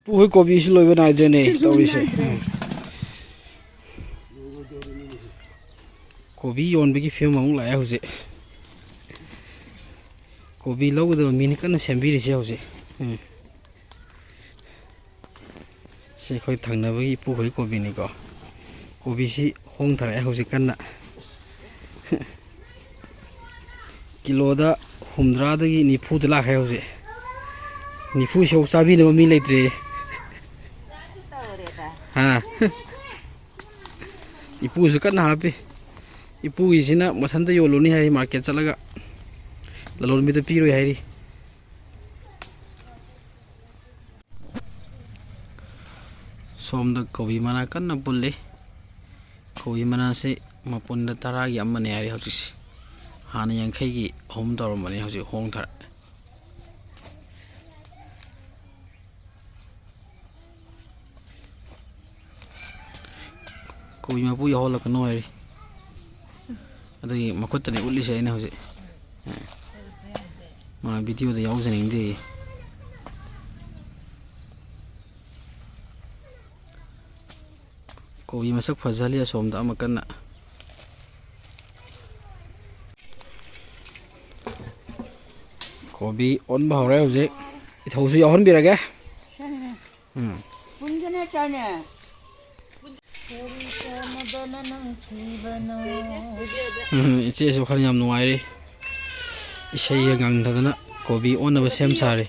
ꯍꯣꯏ ꯀꯣꯕꯤꯁꯨ ꯂꯣꯏꯕ ꯅꯥꯏꯗ꯭ꯔꯦꯅꯦ ꯇꯧꯔꯤꯁꯦ ꯀꯣꯕꯤ ꯌꯣꯟꯕꯒꯤ ꯐꯤꯕꯝ ꯑꯃꯨꯛ ꯂꯥꯛꯑꯦ ꯍꯧꯖꯤꯛ ꯀꯣꯕꯤ ꯂꯧꯒꯗꯕ ꯃꯤꯅꯤ ꯀꯟꯅ ꯁꯦꯝꯕꯤꯔꯤꯁꯦ ꯍꯧꯖꯤꯛ ꯁꯤ ꯑꯩꯈꯣꯏ ꯊꯪꯅꯕꯒꯤ ꯏꯄꯨꯈꯣꯏ ꯀꯣꯕꯤꯅꯤꯀꯣ ꯀꯣꯕꯤꯁꯤ ꯍꯣꯡꯊꯔꯛꯑꯦ ꯍꯧꯖꯤꯛ ꯀꯟꯅ ꯀꯤꯂꯣꯗ 70ꯗꯒꯤ 90ꯗ ꯂꯥꯛꯈ꯭ꯔꯦ ꯍꯧꯖꯤꯛ 90 ꯁꯧ ꯆꯥꯕꯤꯅꯕ ꯃꯤ ꯂꯩꯇ꯭ꯔꯦ ꯏꯄꯨꯁꯨ ꯀꯟꯅ ꯍꯥꯞꯄꯤ ꯏꯄꯨꯒꯤꯁꯤꯅ ꯃꯊꯟꯇ ꯌꯣꯜꯂꯨꯅꯤ ꯍꯥꯏ ꯃꯥꯔꯀꯦꯠ ꯆꯠꯂꯒ ꯂꯂꯣꯟꯕꯤꯗ ꯄꯤꯔꯣꯏ ꯍꯥꯏꯔꯤ ꯁꯣꯝꯗ ꯀꯣꯕꯤ ꯃꯅꯥ ꯀꯟꯅ ꯄꯨꯜꯂꯤ ꯀꯣꯕꯤ ꯃꯅꯥꯁꯤ ꯃꯄꯨꯟꯗ 10ꯒꯤ ꯑꯃꯅꯦ ꯍꯥꯏꯔꯤ ꯍꯧꯖꯤꯛꯁꯤ ꯍꯥꯟꯅ 50ꯒꯤ 3 ꯇꯧꯔꯝꯕꯅꯤ ꯍꯧꯖꯤꯛ ꯍꯣꯡꯊꯔꯦ ꯀꯣꯕꯤ ꯃꯄꯨ ꯌꯥꯎꯍꯜꯂꯛꯀꯅꯣ ꯍꯥꯏꯔꯤ ꯑꯗꯨꯒꯤ ꯃꯈꯨꯠꯇꯅꯤ ꯎꯠꯂꯤꯁꯦ ꯑꯩꯅ ꯍꯧꯖꯤꯛ ꯃꯥ ꯚꯤꯗꯤꯑꯣꯗ ꯌꯥꯎꯖꯅꯤꯡꯗꯦ ꯀꯣꯕꯤ ꯃꯁꯛ ꯐꯖꯍꯜꯂꯤ ꯑꯁꯣꯝꯗ ꯑꯃ ꯀꯟꯅ ꯀꯣꯕꯤ ꯑꯣꯟꯕ ꯍꯧꯔꯦ ꯍꯧꯖꯤꯛ ꯏꯊꯧꯁꯨ ꯌꯥꯎꯍꯟꯕꯤꯔꯒꯦ ꯏꯆꯦꯁꯨ ꯈꯔ ꯌꯥꯝ ꯅꯨꯡꯉꯥꯏꯔꯤ ꯏꯁꯩꯒ ꯉꯪꯗꯗꯅ ꯀꯣꯕꯤ ꯑꯣꯟꯅꯕ ꯁꯦꯝ ꯁꯥꯔꯤ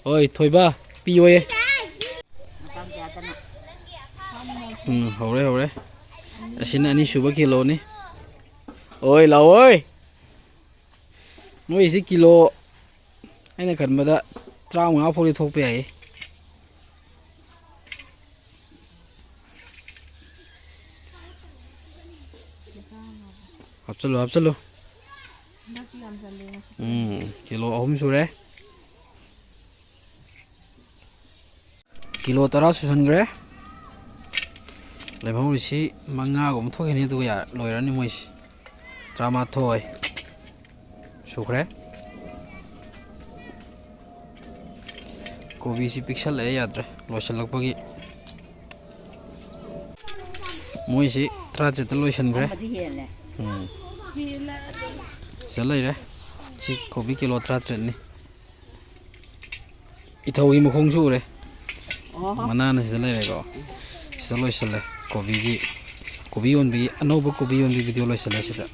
ꯍꯣꯏ ꯊꯣꯏꯕ ꯄꯤꯌꯣꯌꯦ ꯍꯧꯔꯦ ꯑꯁꯤꯅ ꯑꯅꯤꯁꯨꯕ ꯀꯤꯂꯣꯅꯤ ꯍꯣꯏ ꯂꯥꯛꯑꯣꯏ ꯅꯣꯏꯁꯤ ꯀꯤꯂꯣ ꯑꯩꯅ ꯈꯟꯕꯗ 35 ꯐꯥꯎꯗꯤ ꯊꯣꯛꯄ ꯌꯥꯏ ꯍꯥꯞꯆꯜꯂꯨ ꯀꯤꯂꯣ 3 ꯁꯨꯔꯦ ꯀꯤꯂꯣ 10 ꯁꯨꯁꯟꯈ꯭ꯔꯦ ꯂꯦꯝꯍꯧꯔꯤꯁꯤ 5ꯒꯨꯝꯕ ꯊꯣꯛꯈꯤꯅꯤ ꯑꯗꯨꯒ ꯂꯣꯏꯔꯅꯤ ꯃꯣꯏꯁꯤ 19 ꯁꯨꯈ꯭ꯔꯦ ꯀꯣꯕꯤꯁꯤ ꯄꯤꯛꯁꯜꯂꯛꯑꯦ ꯌꯥꯗ꯭ꯔꯦ ꯂꯣꯏꯁꯤꯜꯂꯛꯄꯒꯤ ꯃꯣꯏꯁꯤ 18ꯗ ꯂꯣꯏꯁꯤꯟꯈ꯭ꯔꯦ ꯁꯤꯗ ꯂꯩꯔꯦ ꯁꯤ ꯀꯣꯕꯤ ꯀꯤꯂꯣ 18ꯅꯤ ꯏꯊꯧꯒꯤ ꯃꯈꯣꯡꯁꯨ ꯎꯔꯦ ꯃꯅꯥꯅ ꯁꯤꯗ ꯂꯩꯔꯦꯀꯣ ꯁꯤꯗ ꯂꯣꯏꯁꯤꯜꯂꯦ ꯀꯣꯕꯤ ꯌꯣꯟꯕꯒꯤ ꯑꯅꯧꯕ ꯀꯣꯕꯤ ꯌꯣꯟꯕꯤ ꯚꯤꯗꯤꯑꯣ ꯂꯣꯏꯁꯤꯜꯂꯦ ꯁꯤꯗ